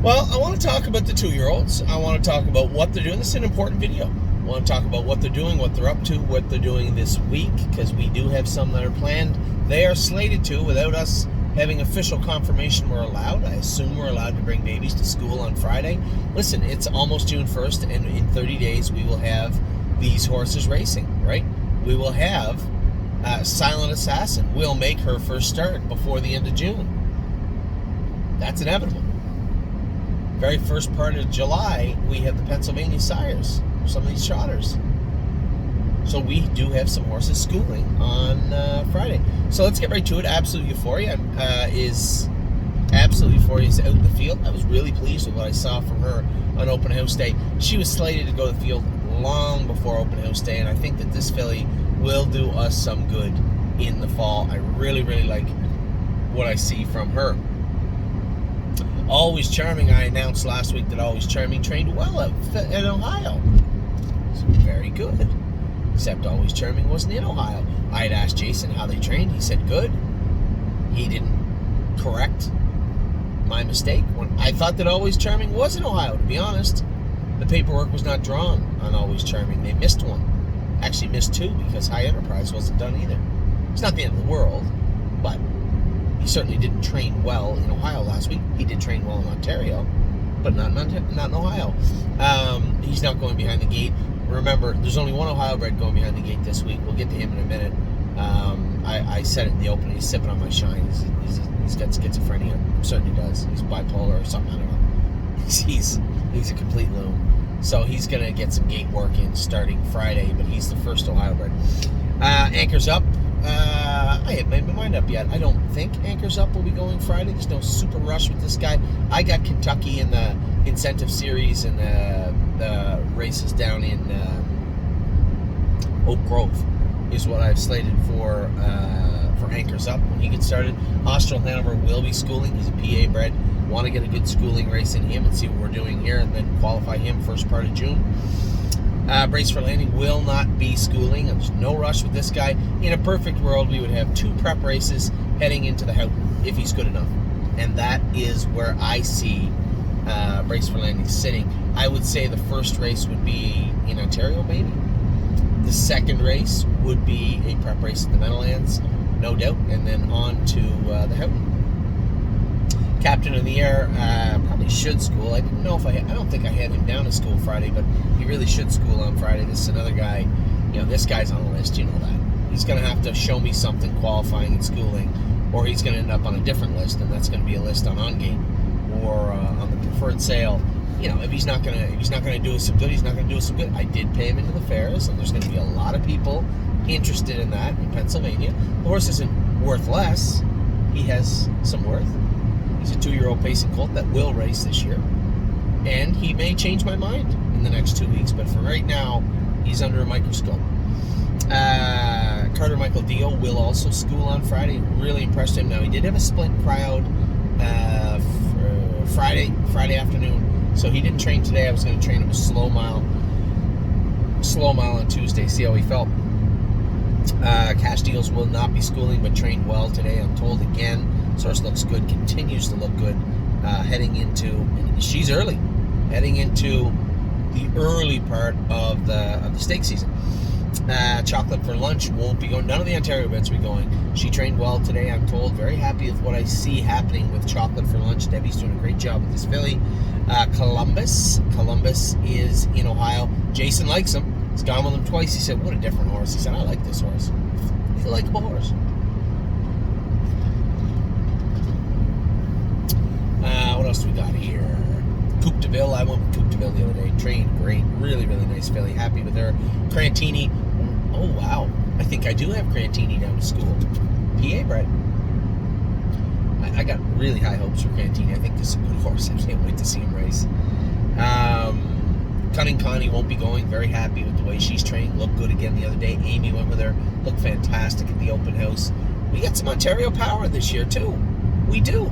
Well, I want to talk about the 2-year-olds. I want to talk about what they're doing. This is an important video. I want to talk about what they're doing, what they're up to, what they're doing this week, because we do have some that are planned. They are slated to, without us having official confirmation we're allowed. I assume we're allowed to bring babies to school on Friday. Listen, it's almost June 1st, and in 30 days we will have these horses racing, right? We will have Silent Assassin will make her first start before the end of June. That's inevitable. Very first part of July, we have the Pennsylvania Sires, some of these trotters. So we do have some horses schooling on Friday. So let's get right to it. Absolute Euphoria is out in the field. I was really pleased with what I saw from her on Open House Day. She was slated to go to the field long before Open House Day, and I think that this filly will do us some good in the fall. I really, really like what I see from her. Always Charming, I announced last week that Always Charming trained well in Ohio. So very good. Except Always Charming wasn't in Ohio. I had asked Jason how they trained. He said good. He didn't correct my mistake. When I thought that Always Charming was in Ohio, to be honest. The paperwork was not drawn on Always Charming. They missed one. Actually missed two because High Enterprise wasn't done either. It's not the end of the world, but he certainly didn't train well in Ohio last week. He did train well in Ontario, but not in Ohio. He's not going behind the gate. Remember, there's only one Ohio bred going behind the gate this week. We'll get to him in a minute. I said it in the opening. He's sipping on my shine. He's got schizophrenia. Certainly does. He's bipolar or something. I don't know. He's a complete loon. So he's going to get some gate work in starting Friday, but he's the first Ohio bred. Anchors Up. I haven't made my mind up yet. I don't think Anchors Up will be going Friday. There's no super rush with this guy. I got Kentucky in the incentive series and the races down in Oak Grove is what I've slated for Anchors Up when he gets started. Austral Hanover will be schooling. He's a PA bred. Want to get a good schooling race in him and see what we're doing here and then qualify him first part of June. Brace for Landing will not be schooling. There's no rush with this guy. In a perfect world, we would have 2 prep races heading into the Houghton if he's good enough. And that is where I see Brace for Landing sitting. I would say the first race would be in Ontario, maybe. The second race would be a prep race in the Meadowlands, no doubt. And then on to the Houghton. Captain of the Air probably should school. I don't think I had him down to school Friday, but he really should school on Friday. This is another guy, this guy's on the list, you know that. He's going to have to show me something qualifying and schooling, or he's going to end up on a different list, and that's going to be a list on OnGate or on the preferred sale. If he's not going to do us some good, he's not going to do us some good. I did pay him into the fairs, and there's going to be a lot of people interested in that in Pennsylvania. The horse isn't worth less. He has some worth. He's a 2-year-old pacing colt that will race this year. And he may change my mind in the next 2 weeks, but for right now, he's under a microscope. Carter Michael Dio will also school on Friday. Really impressed him. Now, he did have a split crowd Friday afternoon, so he didn't train today. I was going to train him a slow mile on Tuesday, see how he felt. Cash Deals will not be schooling, but trained well today, I'm told again. Source looks good, continues to look good, heading into the early part of the stake season. Chocolate for Lunch won't be going. None of the Ontario events will be going. She trained well today, I'm told. Very happy with what I see happening with Chocolate for Lunch. Debbie's doing a great job with this filly. Columbus is in Ohio. Jason likes him. He's gone with him twice. He said, what a different horse. He said, I like this horse. He's a likable horse. What else do we got here? Coupe de Ville. I went with Coupe de Ville the other day. Trained great. Really, really nice filly. Happy with her. Crantini. Oh, wow. I think I do have Crantini down to school. PA bred. I got really high hopes for Crantini. I think this is a good horse. I can't wait to see him race. Cunning Connie won't be going. Very happy with the way she's trained. Looked good again the other day. Amy went with her. Looked fantastic at the open house. We got some Ontario power this year, too. We do.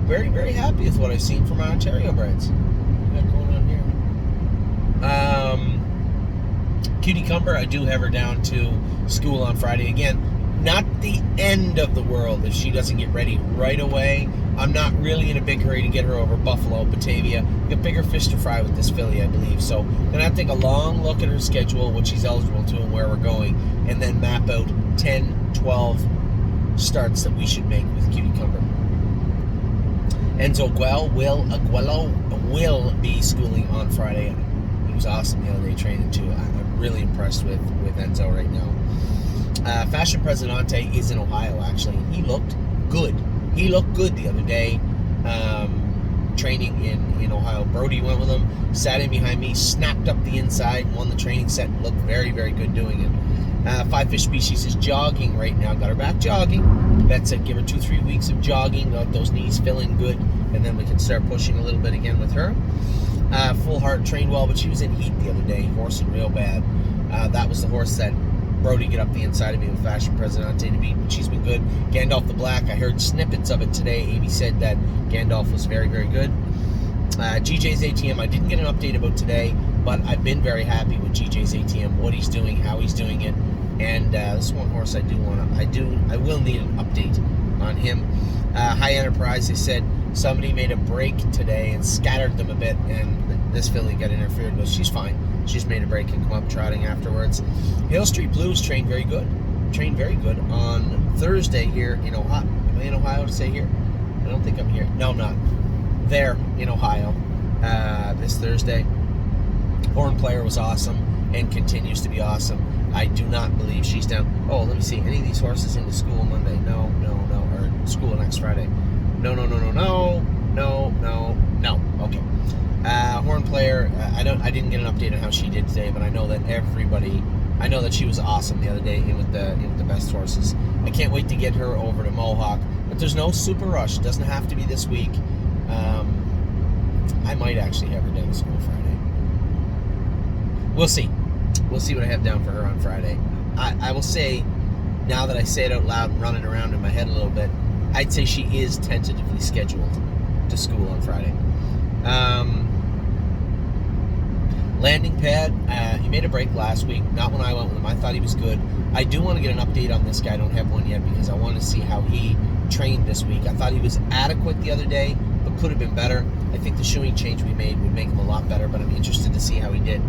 Very, very happy with what I've seen from my Ontario breds. What do we got going on here? Cutie Cumber, I do have her down to school on Friday. Again, not the end of the world if she doesn't get ready right away. I'm not really in a big hurry to get her over Buffalo, Batavia. We've got bigger fish to fry with this filly, I believe. So I'm gonna have to take a long look at her schedule, what she's eligible to, and where we're going, and then map out 10, 12 starts that we should make with Cutie Cumber. Enzo Aguelo will be schooling on Friday. He was awesome the other day training too. I'm really impressed with Enzo right now. Fashion Presidente is in Ohio actually, and he looked good. He looked good the other day, training in Ohio. Brody went with him, sat in behind me, snapped up the inside, won the training set, and looked very, very good doing it. Five Fish Species is jogging right now. Got her back jogging. Vet said give her 2-3 weeks of jogging, let those knees feeling good, and then we can start pushing a little bit again with her. Full Heart trained well, but she was in heat the other day, horsing real bad. That was the horse that Brody get up the inside of me with Fashion Presidente to beat, but she's been good. Gandalf the Black, I heard snippets of it today. Amy said that Gandalf was very, very good. GJ's ATM, I didn't get an update about today, but I've been very happy with GJ's ATM, what he's doing, how he's doing it, and this one horse I will need an update on him. High Enterprise, they said somebody made a break today and scattered them a bit, and this filly got interfered with. She's fine. She's made a break and come up trotting afterwards. Hill Street Blues trained very good. Trained very good on Thursday here in Ohio. Am I in Ohio to say here? I don't think I'm here. No, I'm not. There in Ohio this Thursday. Horn Player was awesome and continues to be awesome. I do not believe she's down. Oh, let me see. Any of these horses into school Monday? No. Or school next Friday? No. Okay. Horn Player, I didn't get an update on how she did today, but I know that she was awesome the other day in with the best horses. I can't wait to get her over to Mohawk, but there's no super rush. It doesn't have to be this week. I might actually have her down to school Friday. We'll see. We'll see what I have down for her on Friday. I will say, now that I say it out loud and running around in my head a little bit, I'd say she is tentatively scheduled to school on Friday. Landing Pad, he made a break last week, not when I went with him. I thought he was good. I do want to get an update on this guy. I don't have one yet because I want to see how he trained this week. I thought he was adequate the other day, but could have been better. I think the shoeing change we made would make him a lot better, but I'm interested to see how he did.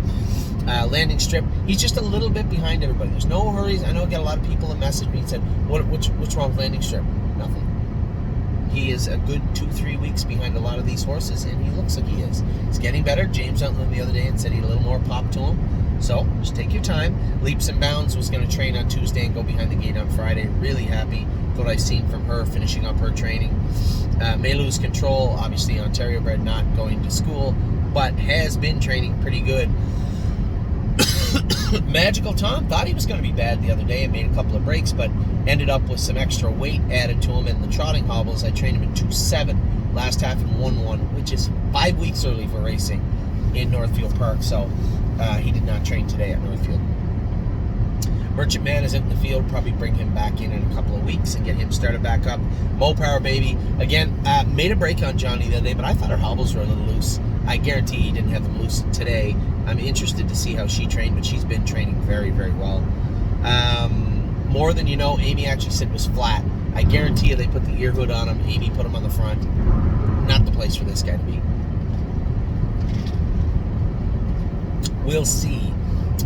Landing Strip, he's just a little bit behind everybody. There's no hurries. I know I got a lot of people that messaged me and said, what's wrong with Landing Strip? Nothing. He is a good 2-3 weeks behind a lot of these horses, and he looks like he is. He's getting better. James Outland the other day and said he had a little more pop to him. So, just take your time. Leaps and Bounds was going to train on Tuesday and go behind the gate on Friday. Really happy with what I've seen from her, finishing up her training. May Lose Control, obviously Ontario bred, not going to school, but has been training pretty good. Magical Tom thought he was going to be bad the other day and made a couple of breaks, but ended up with some extra weight added to him in the trotting hobbles. I trained him in 2.7 last half in 1.1, which is 5 weeks early for racing in Northfield Park, so he did not train today at Northfield. Merchant Man is out in the field, probably bring him back in a couple of weeks and get him started back up. Mo Power Baby, again, made a break on Johnny the other day, but I thought her hobbles were a little loose. I guarantee he didn't have them loose today. I'm interested to see how she trained, but she's been training very, very well. More Than You Know, Amy actually said was flat. I guarantee you they put the ear hood on him. Amy put him on the front. Not the place for this guy to be. We'll see.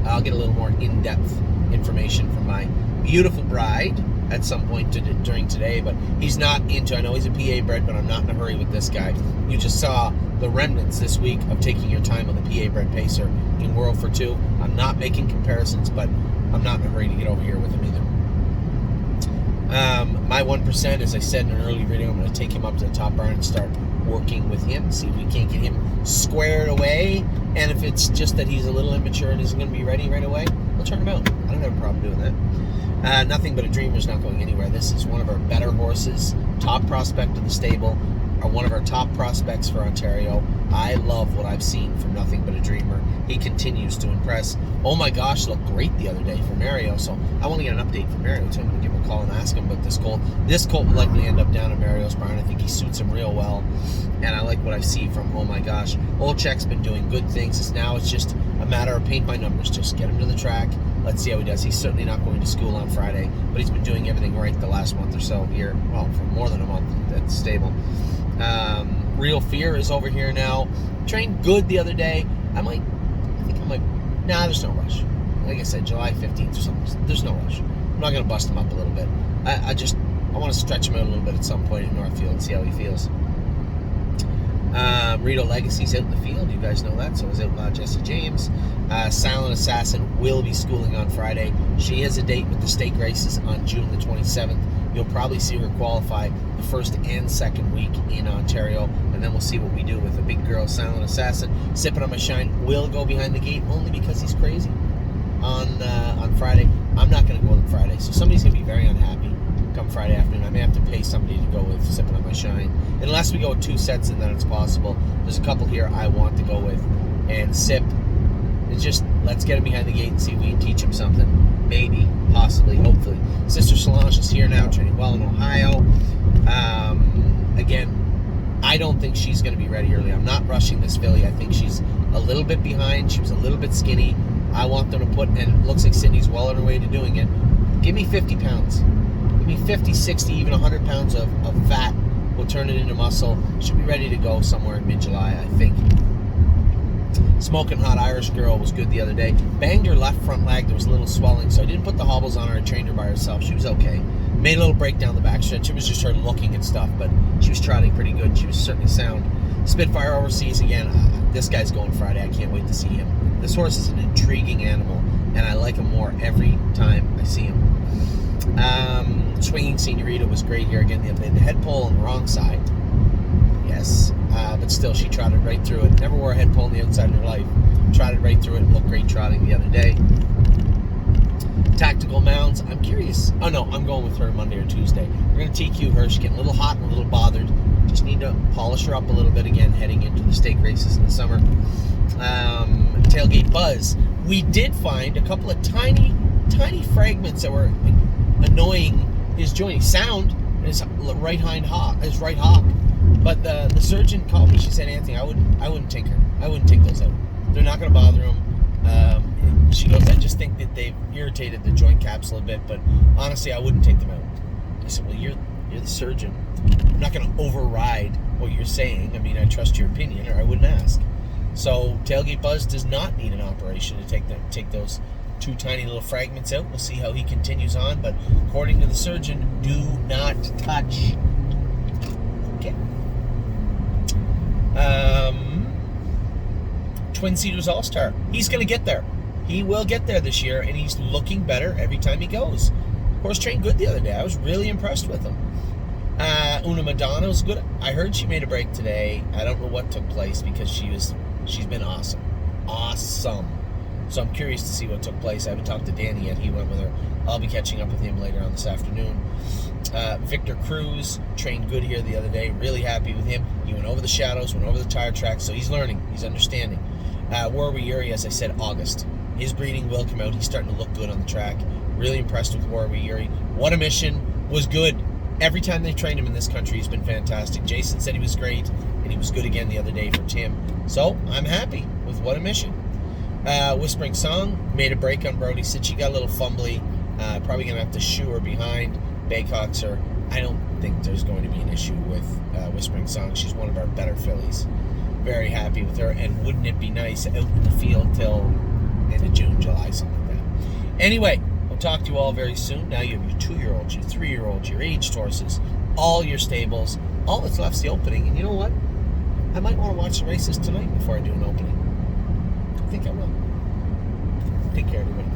I'll get a little more in-depth information from my beautiful bride at some point during today, but he's not into, I know he's a PA bred, but I'm not in a hurry with this guy. You just saw the remnants this week of taking your time on the PA bred pacer in World for Two. I'm not making comparisons, but I'm not in a hurry to get over here with him either. My 1%, as I said in an early video, I'm going to take him up to the top barn and start working with him, see if we can't get him squared away, and if it's just that he's a little immature and isn't going to be ready right away, we'll turn him out. I don't have a problem doing that. Nothing But a Dreamer's not going anywhere. This is one of our better horses, top prospect of the stable, or one of our top prospects for Ontario. I love what I've seen from Nothing But a Dreamer. He continues to impress. Oh my gosh, looked great the other day for Mario, so I want to get an update from Mario, so I'm going to give him a call and ask him about this colt. This colt will likely end up down at Mario's barn. I think he suits him real well, and I like what I see from Oh My Gosh. Old Check's been doing good things. It's just a matter of paint by numbers. Just get him to the track. Let's see how he does. He's certainly not going to school on Friday, but he's been doing everything right the last month or so here. Well, for more than a month at the stable. Real Fear is over here now. Trained good the other day. Nah, there's no rush. Like I said, July 15th or something. There's no rush. I'm not going to bust him up a little bit. I want to stretch him out a little bit at some point in Northfield and see how he feels. Rito Legacy's out in the field. You guys know that. So is Outlaw Jesse James. Silent Assassin will be schooling on Friday. She has a date with the stake races on June the 27th. You'll probably see her qualify the first and second week in Ontario, and then we'll see what we do with a big girl, Silent Assassin. Sipping on My Shine will go behind the gate only because he's crazy on Friday. I'm not going to go with him Friday, so somebody's going to be very unhappy come Friday afternoon. I may have to pay somebody to go with Sipping on My Shine. Unless we go with 2 sets, and then it's possible. There's a couple here I want to go with. And Sip, it's just, let's get him behind the gate and see if we can teach him something. Maybe, possibly, hopefully. Sister Solange is here now, training well in Ohio. Again, I don't think she's going to be ready early. I'm not rushing this filly. I think she's a little bit behind. She was a little bit skinny. I want them to put, and it looks like Sydney's well on her way to doing it. Give me 50 pounds. Give me 50, 60, even 100 pounds of fat. We'll turn it into muscle. Should be ready to go somewhere in mid-July, I think. Smoking Hot Irish Girl was good the other day. Banged her left front leg. There was a little swelling, so I didn't put the hobbles on her. I trained her by herself. She was okay. Made a little break down the backstretch. It was just her looking at stuff, but she was trotting pretty good. She was certainly sound. Spitfire Overseas again. This guy's going Friday. I can't wait to see him. This horse is an intriguing animal, and I like him more every time I see him. Swinging Senorita was great here again. The head pole on the wrong side. Yes, but still, she trotted right through it. Never wore a head pole on the outside in her life. Trotted right through it. Looked great trotting the other day. Tactical Mounds. I'm curious. Oh no, I'm going with her Monday or Tuesday. We're going to TQ her. She's getting a little hot and a little bothered. Just need to polish her up a little bit again, heading into the stake races in the summer. Tailgate Buzz. We did find a couple of tiny fragments that were annoying his joint sound in his right hock. But the surgeon called me. She said, Anthony, I wouldn't take her. I wouldn't take those out. They're not going to bother him. She goes, I just think that they've irritated the joint capsule a bit, but honestly, I wouldn't take them out. I said, well, you're the surgeon. I'm not going to override what you're saying. I mean, I trust your opinion, or I wouldn't ask. So Tailgate Buzz does not need an operation to take those 2 tiny little fragments out. We'll see how he continues on, but according to the surgeon, do not touch. Okay. Twin Cedars All-Star. He's going to get there. He will get there this year, and he's looking better every time he goes. Horse trained good the other day. I was really impressed with him. Una Madonna was good. I heard she made a break today. I don't know what took place because she's been awesome. Awesome. So I'm curious to see what took place. I haven't talked to Danny yet. He went with her. I'll be catching up with him later on this afternoon. Victor Cruz trained good here the other day. Really happy with him. He went over the shadows, went over the tire tracks, so he's learning. He's understanding. Warwi Yuri, as I said, August. His breeding will come out. He's starting to look good on the track. Really impressed with Warwi Yuri. What a Mission was good. Every time they trained him in this country, he's been fantastic. Jason said he was great, and he was good again the other day for Tim. So I'm happy with What a Mission. Whispering Song made a break on Brody. Said she got a little fumbly. Probably going to have to shoe her behind. Baycox her. I don't think there's going to be an issue with Whispering Song. She's one of our better fillies. Very happy with her. And wouldn't it be nice out in the field till end of June, July, something like that. Anyway, we'll talk to you all very soon. Now you have your 2-year-olds, your 3-year-olds, your aged horses, all your stables. All that's left's the opening. And you know what? I might want to watch the races tonight before I do an opening. I think I will. Take care, everybody.